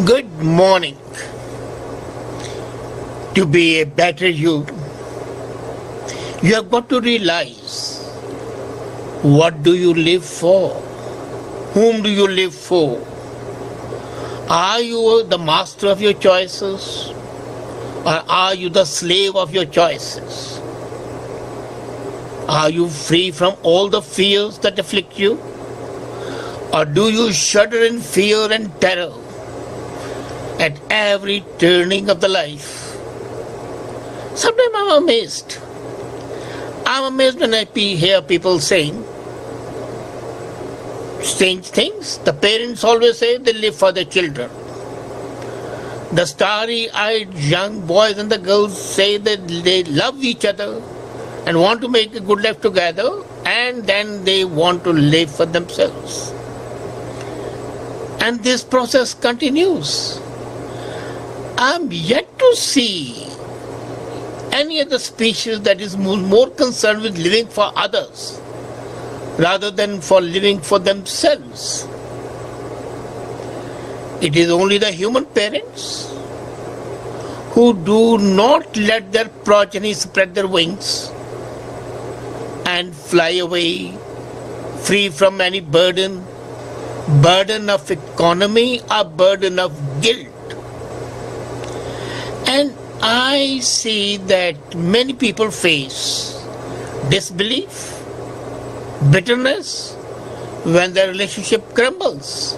Good morning. To be a better you have got to realize, what do you live for? Whom do you live for? Are you the master of your choices, or are you the slave of your choices? Are you free from all the fears that afflict you, or do you shudder in fear and terror at every turning of the life? Sometimes I'm amazed. I'm amazed when I hear people saying strange things. The parents always say they live for their children. The starry-eyed young boys and the girls say that they love each other and want to make a good life together, and then they want to live for themselves. And this process continues. I'm yet to see any other species that is more concerned with living for others rather than for living for themselves. It is only the human parents who do not let their progeny spread their wings and fly away free from any burden of economy or burden of guilt. And I see that many people face disbelief, bitterness when their relationship crumbles.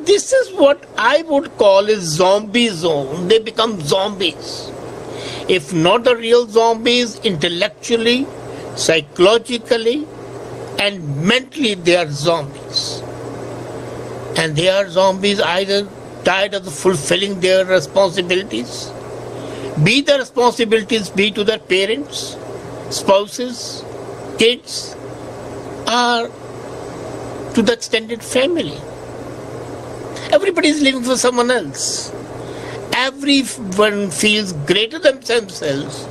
This is what I would call a zombie zone. They become zombies. If not the real zombies, intellectually, psychologically, and mentally they are zombies. And they are zombies either tired of fulfilling their responsibilities, be the responsibilities be to their parents, spouses, kids, or to the extended family. Everybody is living for someone else. Everyone feels greater than themselves,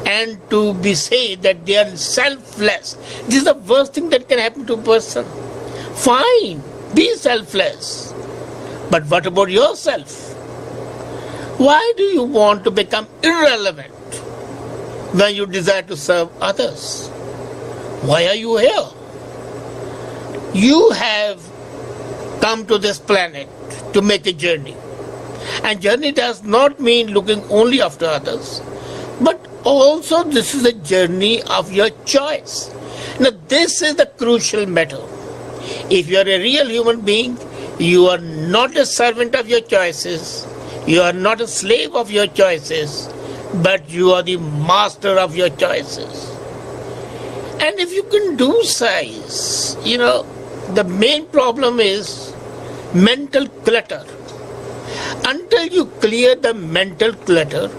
and to be said that they are selfless. This is the worst thing that can happen to a person. Fine, be selfless. But what about yourself? Why do you want to become irrelevant when you desire to serve others? Why are you here? You have come to this planet to make a journey. And journey does not mean looking only after others, but also this is a journey of your choice. Now this is the crucial matter. If you are a real human being, you are not a servant of your choices, you are not a slave of your choices, but you are the master of your choices. And if you can do size, the main problem is mental clutter. Until you clear the mental clutter,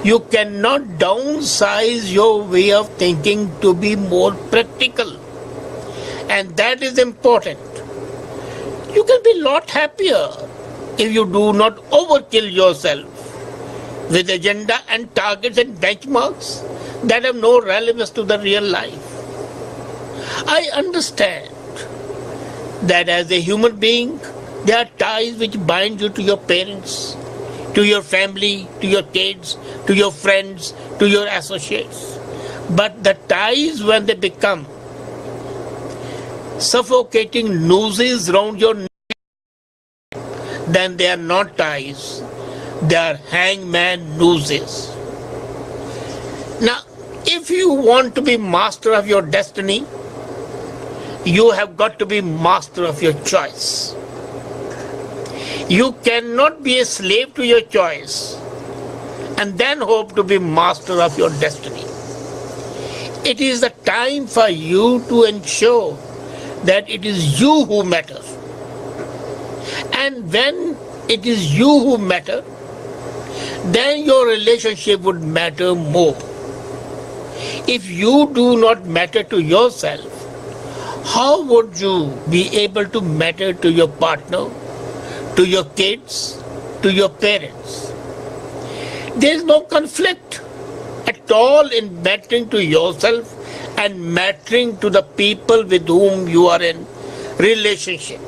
you cannot downsize your way of thinking to be more practical. And that is important. You can be a lot happier if you do not overkill yourself with agenda and targets and benchmarks that have no relevance to the real life. I understand that as a human being, there are ties which bind you to your parents, to your family, to your kids, to your friends, to your associates. But the ties, when they become suffocating nooses round your neck, then they are not ties, they are hangman nooses. Now, if you want to be master of your destiny, you have got to be master of your choice. You cannot be a slave to your choice and then hope to be master of your destiny. It is the time for you to ensure that it is you who matter. And when it is you who matter, then your relationship would matter more. If you do not matter to yourself, how would you be able to matter to your partner, to your kids, to your parents? There is no conflict at all in mattering to yourself and mattering to the people with whom you are in relationship.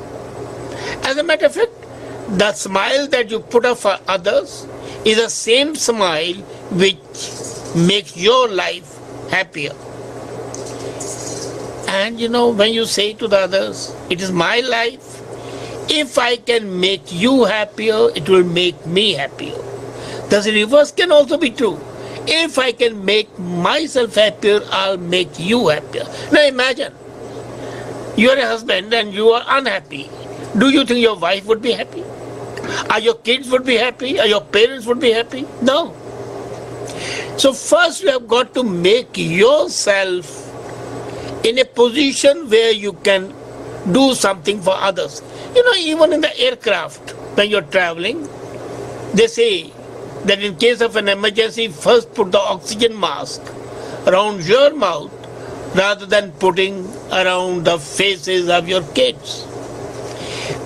As a matter of fact, The smile that you put up for others is the same smile which makes your life happier. And when you say to the others, it is my life, if I can make you happier, it will make me happier. The reverse can also be true. If I can make myself happier, I'll make you happier. Now imagine, you are a husband and you are unhappy. Do you think your wife would be happy? Are your kids would be happy? Are your parents would be happy? No. So first you have got to make yourself in a position where you can do something for others. Even in the aircraft, when you're traveling, they say that in case of an emergency, first put the oxygen mask around your mouth rather than putting around the faces of your kids.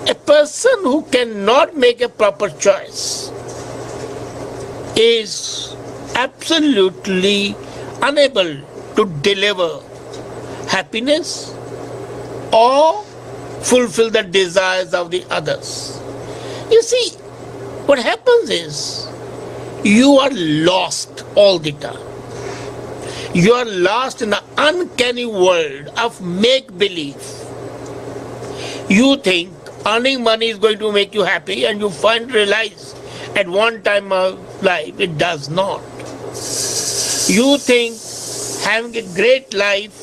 A person who cannot make a proper choice is absolutely unable to deliver happiness or fulfill the desires of the others. You see, what happens is you are lost all the time. You are lost in the uncanny world of make-believe. You think earning money is going to make you happy, and you realize at one time of life it does not. You think having a great life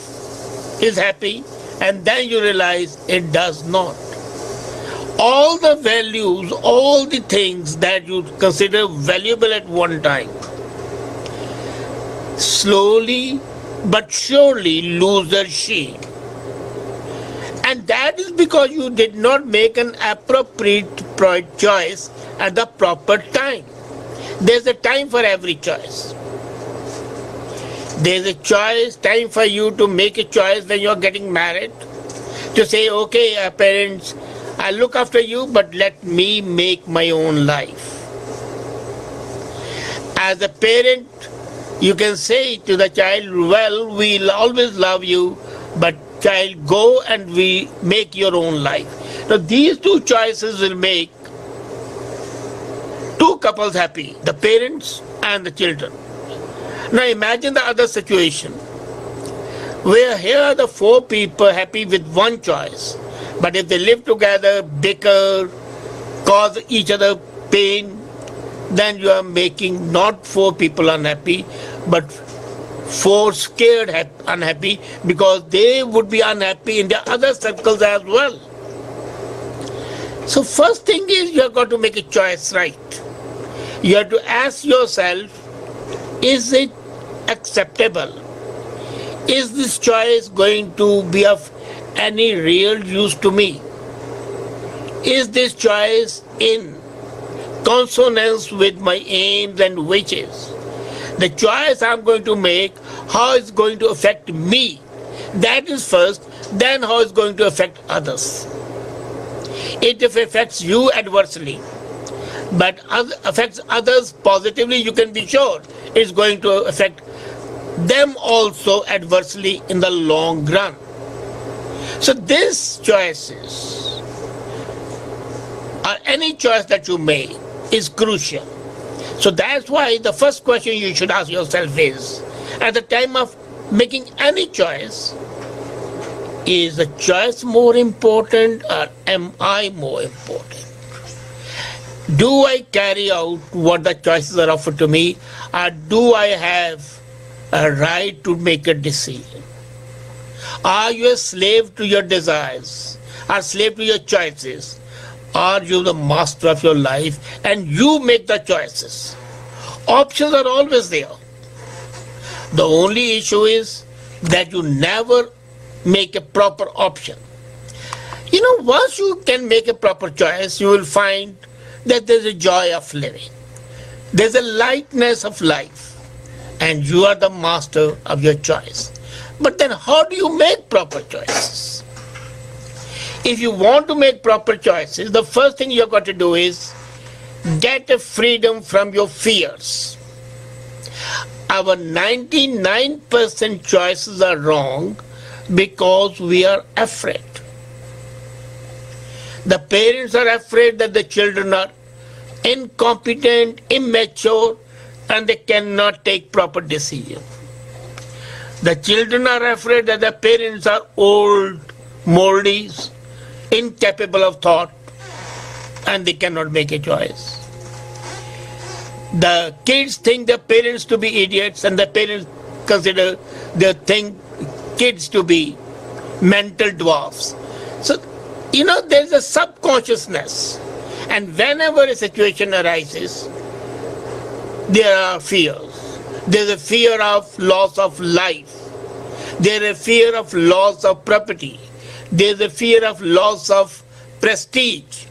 is happy, and then you realize it does not. All the values, all the things that you consider valuable at one time, slowly but surely lose their sheen. And that is because you did not make an appropriate choice at the proper time. There's a time for every choice. There's a time for you to make a choice when you're getting married, to say, okay, parents, I'll look after you, but let me make my own life. As a parent, you can say to the child, well, we'll always love you, but child, go and we make your own life. Now these two choices will make two couples happy, the parents and the children. Now imagine the other situation, where here are the four people happy with one choice, but if they live together, bicker, cause each other pain, then you are making not four people unhappy, but four scared unhappy, because they would be unhappy in their other circles as well. So first thing is you have got to make a choice right. You have to ask yourself, is it acceptable? Is this choice going to be of any real use to me? Is this choice in consonance with my aims and wishes? The choice I'm going to make, how it's going to affect me? That is first, then how it's going to affect others. If it affects you adversely, but affects others positively, you can be sure it's going to affect them also adversely in the long run. So these choices, or any choice that you make, is crucial. So that's why the first question you should ask yourself is, at the time of making any choice, is the choice more important or am I more important? Do I carry out what the choices are offered to me, or do I have a right to make a decision? Are you a slave to your desires, or slave to your choices? Are you the master of your life and you make the choices? Options are always there. The only issue is that you never make a proper option. Once you can make a proper choice, you will find that there's a joy of living. There's a lightness of life, and you are the master of your choice. But then how do you make proper choices? If you want to make proper choices, the first thing you've got to do is get a freedom from your fears. Our 99% choices are wrong because we are afraid. The parents are afraid that the children are incompetent, immature, and they cannot take proper decisions. The children are afraid that the parents are old, moldy, incapable of thought, and they cannot make a choice. The kids think their parents to be idiots, and the parents consider their kids to be mental dwarfs. So, there's a subconsciousness, and whenever a situation arises, there are fears. There's a fear of loss of life. There's a fear of loss of property. There's a fear of loss of prestige.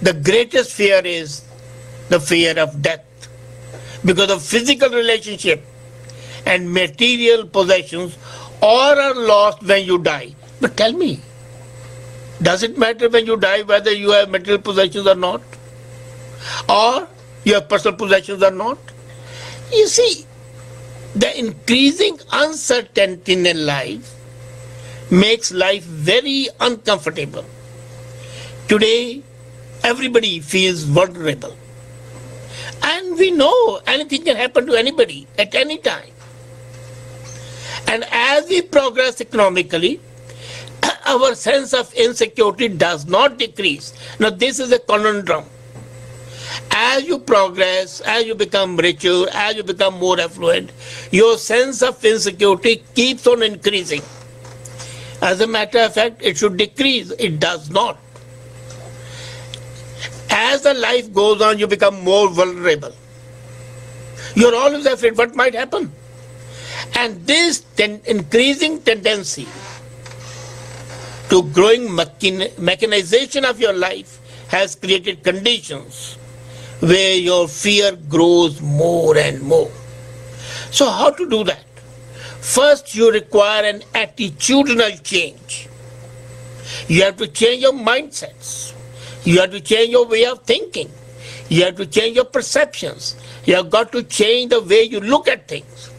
The greatest fear is the fear of death, because of physical relationship and material possessions all are lost when you die. But tell me, does it matter when you die whether you have material possessions or not? Or you have personal possessions or not? You see, the increasing uncertainty in life makes life very uncomfortable. Today, everybody feels vulnerable. And we know anything can happen to anybody at any time. And as we progress economically, our sense of insecurity does not decrease. Now, this is a conundrum. As you progress, as you become richer, as you become more affluent, your sense of insecurity keeps on increasing. As a matter of fact, it should decrease. It does not. As the life goes on, you become more vulnerable. You're always afraid what might happen. And this increasing tendency to growing mechanization of your life has created conditions where your fear grows more and more. So how to do that? First, you require an attitudinal change. You have to change your mindsets. You have to change your way of thinking. You have to change your perceptions. You have got to change the way you look at things.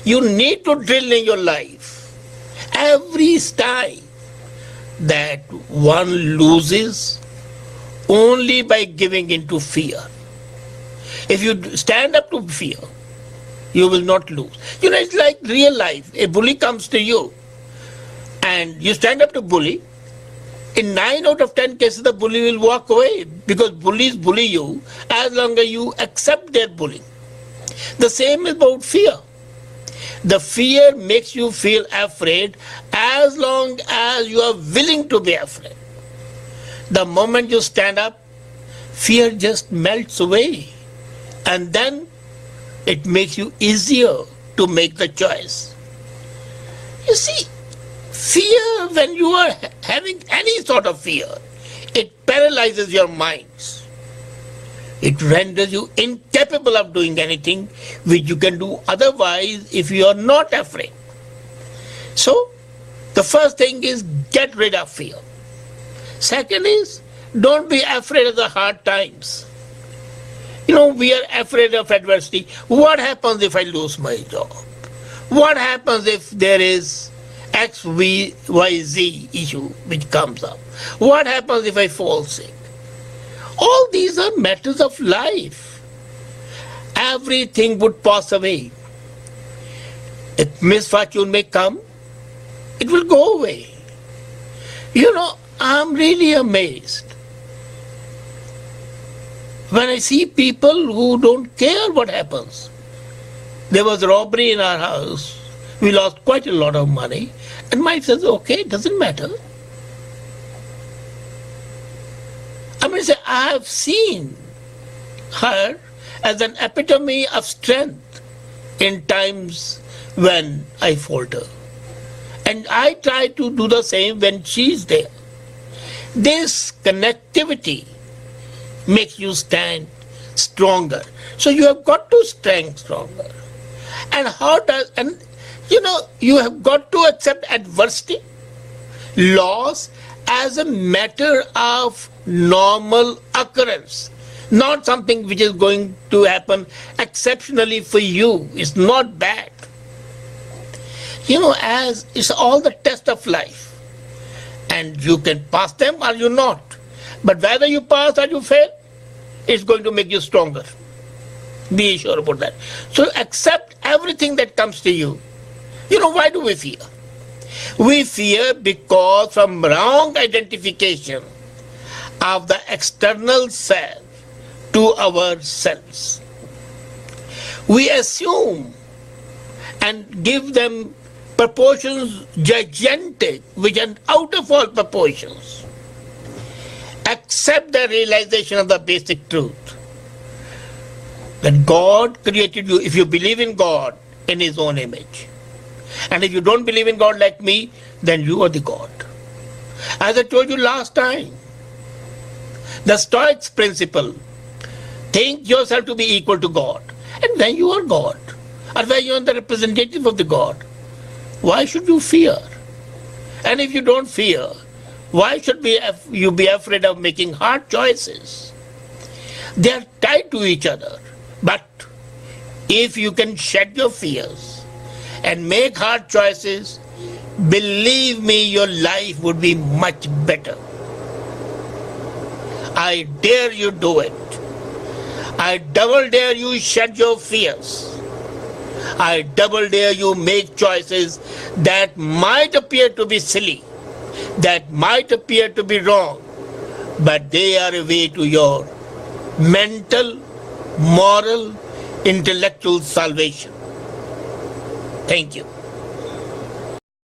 You need to drill in your life every time that one loses only by giving into fear. If you stand up to fear, you will not lose. It's like real life. A bully comes to you and you stand up to bully. In 9 out of 10 cases, the bully will walk away because bullies bully you as long as you accept their bullying. The same is about fear. The fear makes you feel afraid as long as you are willing to be afraid. The moment you stand up, fear just melts away. And then it makes you easier to make the choice. You see, fear, when you are having any sort of fear, it paralyzes your minds. It renders you incapable of doing anything which you can do otherwise if you are not afraid. So, the first thing is get rid of fear. Second is, don't be afraid of the hard times. We are afraid of adversity. What happens if I lose my job? What happens if there is X, V, Y, Z issue which comes up? What happens if I fall sick? All these are matters of life. Everything would pass away. If misfortune may come, it will go away. I'm really amazed when I see people who don't care what happens. There was robbery in our house. We lost quite a lot of money. And my wife says, okay, it doesn't matter. I have seen her as an epitome of strength in times when I falter. And I try to do the same when she's there. This connectivity makes you stand stronger. So you have got to stand stronger. And you have got to accept adversity, loss as a matter of normal occurrence, not something which is going to happen exceptionally for you. It's not bad. As it's all the test of life. And you can pass them or you not. But whether you pass or you fail, it's going to make you stronger. Be sure about that. So accept everything that comes to you. You know, why do we fear? We fear because from wrong identification of the external self to ourselves. We assume and give them proportions gigantic, which are out of all proportions. Accept the realization of the basic truth that God created you, if you believe in God, in His own image. And if you don't believe in God like me, then you are the God. As I told you last time, the Stoics principle, think yourself to be equal to God, and then you are God. Or when you are the representative of the God, why should you fear? And if you don't fear, why should you be afraid of making hard choices? They are tied to each other. But if you can shed your fears and make hard choices, believe me, your life would be much better. I dare you do it. I double dare you shed your fears. I double dare you make choices that might appear to be silly, that might appear to be wrong, but they are a way to your mental, moral, intellectual salvation. Thank you.